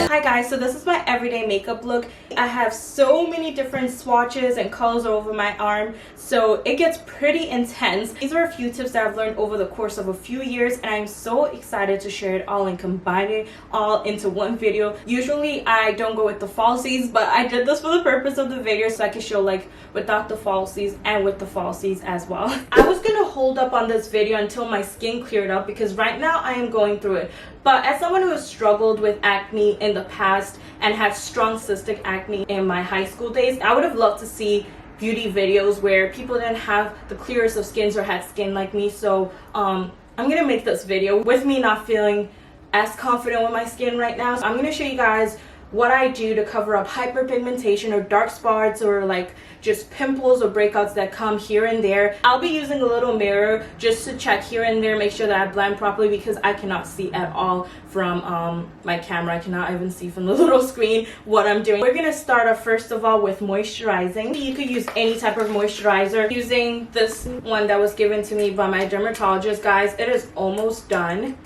Hi guys, so this is my everyday makeup look. I have so many different swatches and colors over my arm, so it gets pretty intense. These are a few tips that I've learned over the course of a few years, and I'm so excited to share it all and combine it all into one video. Usually I don't go with the falsies, but I did this for the purpose of the video so I can show like without the falsies and with the falsies as well. I was gonna hold up on this video until my skin cleared up because right now I am going through it. But as someone who has struggled with acne in the past and had strong cystic acne in my high school days, I would have loved to see beauty videos where people didn't have the clearest of skins or had skin like me. So I'm gonna make this video with me not feeling as confident with my skin right now. So I'm gonna show you guys what I do to cover up hyperpigmentation or dark spots or like just pimples or breakouts that come here and there. I'll be using a little mirror just to check here and there, make sure that I blend properly because I cannot see at all from my camera. I cannot even see from the little screen what I'm doing. We're gonna start off first of all with moisturizing. You could use any type of moisturizer. Using this one that was given to me by my dermatologist, guys. It is almost done.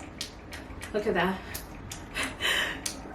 Look at that.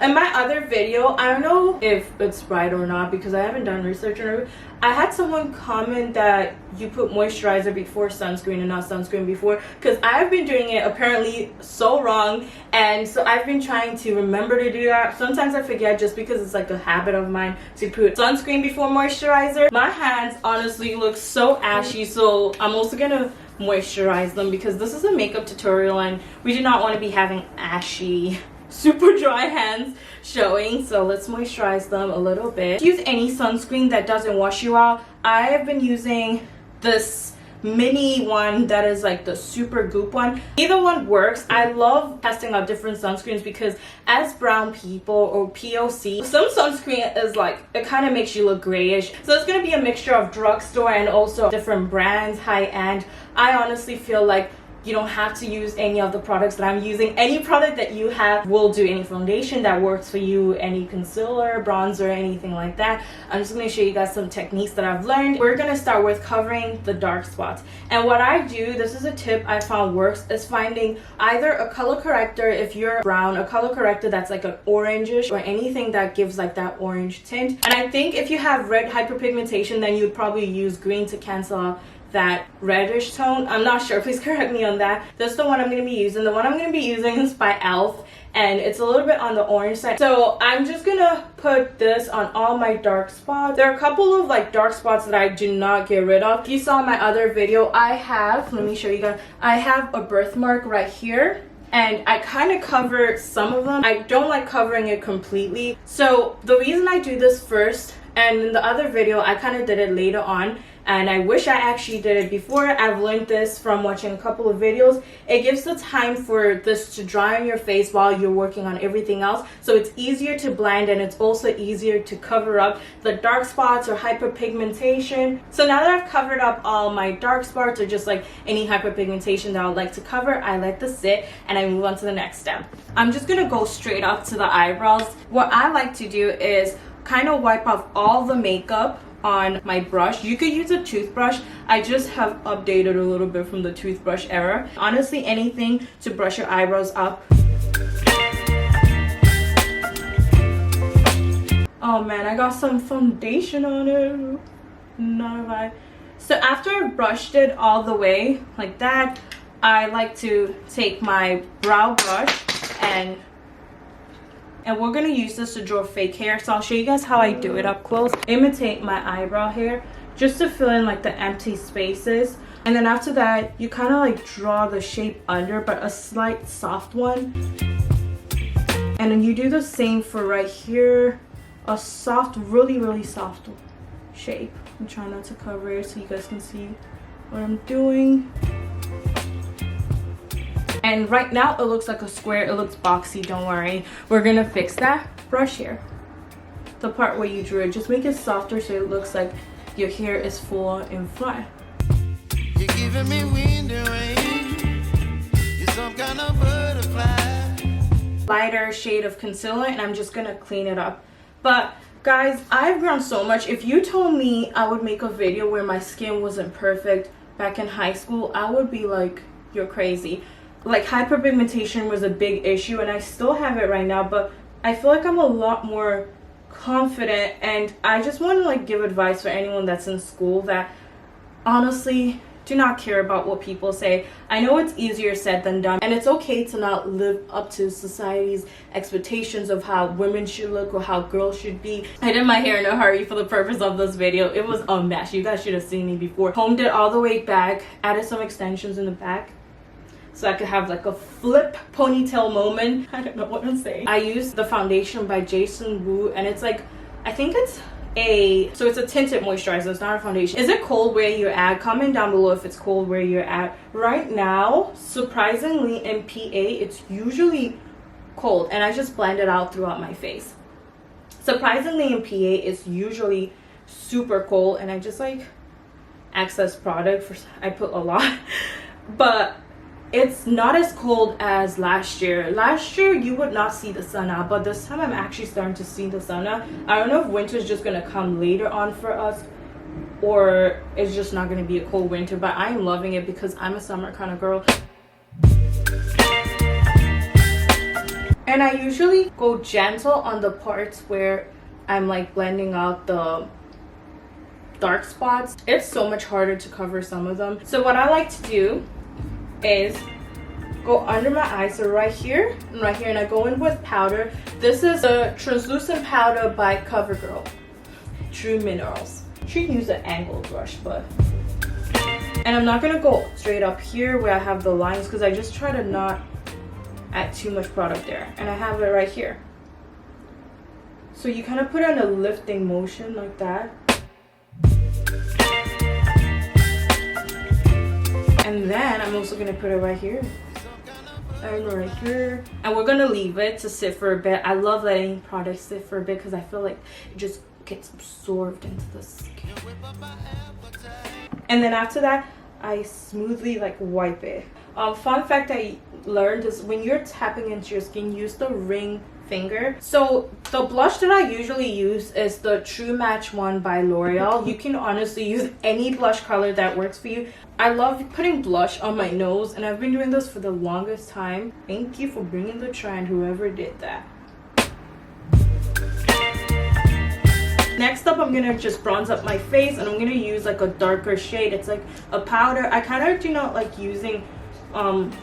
In my other video, I don't know if it's right or not because I haven't done research on it. I had someone comment that you put moisturizer before sunscreen and not sunscreen before, because I've been doing it apparently so wrong, and so I've been trying to remember to do that. Sometimes I forget just because it's like a habit of mine to put sunscreen before moisturizer. My hands honestly look so ashy, so I'm also gonna moisturize them because this is a makeup tutorial and we do not want to be having ashy super dry hands showing. So let's moisturize them a little bit. Use any sunscreen that doesn't wash you out. I have been using this mini one that is like the super goop one. Either one works. I love testing out different sunscreens because as brown people or POC, some sunscreen is like, it kind of makes you look grayish. So it's going to be a mixture of drugstore and also different brands, high end. I honestly feel like you don't have to use any of the products that I'm using. Any product that you have will do. Any foundation that works for you, any concealer, bronzer, anything like that. I'm just going to show you guys some techniques that I've learned. We're going to start with covering the dark spots. And what I do, this is a tip I found works, is finding either a color corrector if you're brown, a color corrector that's like an orangish or anything that gives like that orange tint. And I think if you have red hyperpigmentation, then you'd probably use green to cancel out that reddish tone. I'm not sure, please correct me on that. This is the one I'm going to be using. The one I'm going to be using is by elf and it's a little bit on the orange side. So I'm just gonna put this on all my dark spots. There are a couple of like dark spots that I do not get rid of. If you saw my other video, I have, let me show you guys, I have a birthmark right here. And I kind of cover some of them. I don't like covering it completely. So the reason I do this first, and in the other video I kind of did it later on, and I wish I actually did it before. I've learned this from watching a couple of videos. It gives the time for this to dry on your face while you're working on everything else. So it's easier to blend and it's also easier to cover up the dark spots or hyperpigmentation. So now that I've covered up all my dark spots or just like any hyperpigmentation that I would like to cover, I let this sit and I move on to the next step. I'm just gonna go straight up to the eyebrows. What I like to do is kind of wipe off all the makeup on my brush. You could use a toothbrush. I just have updated a little bit from the toothbrush era. Honestly, anything to brush your eyebrows up. Oh man, I got some foundation on it. Not right. So after I brushed it all the way like that, I like to take my brow brush and we're gonna use this to draw fake hair. So I'll show you guys how I do it up close. Imitate my eyebrow hair just to fill in like the empty spaces, and then after that you kind of like draw the shape under, but a slight soft one, and then you do the same for right here, a soft, really soft shape. I'm trying not to cover it so you guys can see what I'm doing. And right now it looks like a square, it looks boxy, don't worry. We're gonna fix that. Brush here, the part where you drew it, just make it softer so it looks like your hair is full in front. You're giving me wind and rain. You're some kind of butterfly. Lighter shade of concealer, and I'm just gonna clean it up. But Guys, I've grown so much. If you told me I would make a video where my skin wasn't perfect back in high school, I would be like, you're crazy. Like, hyperpigmentation was a big issue, and I still have it right now, but I feel like I'm a lot more confident. And I just want to like give advice for anyone that's in school that honestly, do not care about what people say. I know it's easier said than done, and it's okay to not live up to society's expectations of how women should look or how girls should be. I did my hair in a hurry for the purpose of this video. It was a mess. You guys should have seen me before. Combed it all the way back, added some extensions in the back so I could have like a flip ponytail moment. I don't know what I'm saying. I used the foundation by Jason Wu, and it's like, I think it's a tinted moisturizer. It's not a foundation. Is it cold where you're at? Comment down below if it's cold where you're at. Right now, surprisingly, in PA it's usually cold, and I just blend it out throughout my face. Surprisingly, in PA it's usually super cold, and I just like excess product. I put a lot but it's not as cold as last year. Last year you would not see the sun out, but this time I'm actually starting to see the sun out. I don't know if winter's just gonna come later on for us, or it's just not gonna be a cold winter, but I am loving it because I'm a summer kind of girl. And I usually go gentle on the parts where I'm like blending out the dark spots. It's so much harder to cover some of them. So what I like to do is go under my eyes, so right here and right here, and I go in with powder. This is a translucent powder by CoverGirl, True Minerals. You should use an angled brush, but and I'm not gonna go straight up here where I have the lines because I just try to not add too much product there, and I have it right here. So you kind of put it in a lifting motion like that. And then I'm also gonna put it right here and right here, and we're gonna leave it to sit for a bit. I love letting products sit for a bit because I feel like it just gets absorbed into the skin. And then after that, I smoothly like wipe it. Fun fact I learned is when you're tapping into your skin, use the ring finger. So the blush that I usually use is the True Match one by L'Oreal. You can honestly use any blush color that works for you. I love putting blush on my nose, and I've been doing this for the longest time. Thank you for bringing the trend, whoever did that. Next up, I'm gonna just bronze up my face, and I'm gonna use like a darker shade. It's like a powder. I kind of do not like using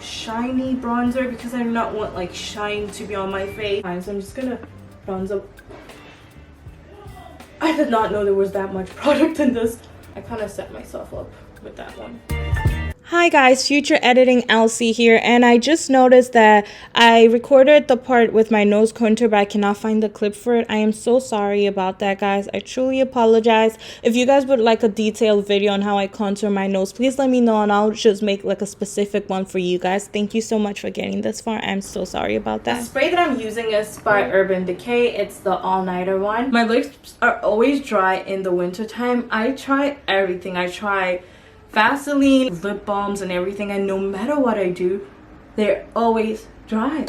shiny bronzer because I do not want like shine to be on my face. So I'm just gonna bronze up. I did not know there was that much product in this. I kind of set myself up with that one. Hi guys, future editing Elsie here, and I just noticed that I recorded the part with my nose contour, but I cannot find the clip for it. I am so sorry about that, guys. I truly apologize. If you guys would like a detailed video on how I contour my nose, please let me know and I'll just make like a specific one for you guys. Thank you so much for getting this far. I'm so sorry about that. The spray that I'm using is by Urban Decay. It's the all-nighter one. My lips are always dry in the winter time. I try everything. I try Vaseline, lip balms, and everything, and no matter what I do, they're always dry.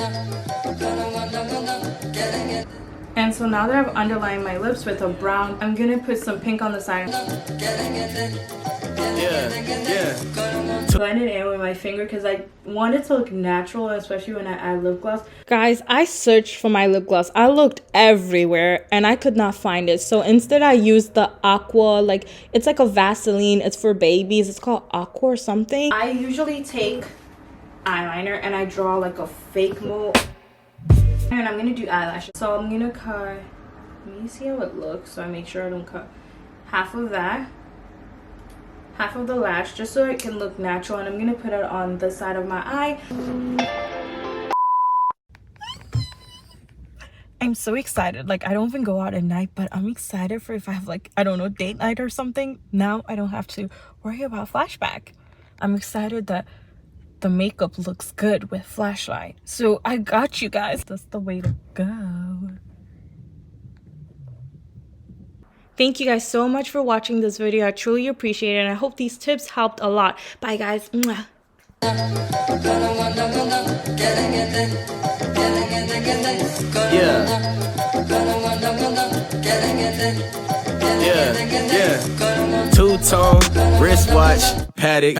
And so now that I've underlined my lips with a brown, I'm gonna put some pink on the side. Blend it in with my finger because I want it to look natural, especially when I add lip gloss. Guys, I searched for my lip gloss. I looked everywhere and I could not find it. So instead I used the Aqua, like it's like a Vaseline. It's for babies. It's called Aqua or something. I usually take eyeliner and I draw like a fake mole. And I'm gonna do eyelashes. So I'm gonna cut, let me see how it looks so I make sure I don't cut half of that, half of the lash, just so it can look natural, and I'm gonna put it on the side of my eye. I'm so excited. Like, I don't even go out at night, but I'm excited for if I have like, I don't know, date night or something. Now I don't have to worry about flashback. I'm excited that the makeup looks good with flashlight. So I got you guys. That's the way to go. Thank you guys so much for watching this video. I truly appreciate it, and I hope these tips helped a lot. Bye guys. Mwah. Yeah. Two-tone wristwatch, Patek.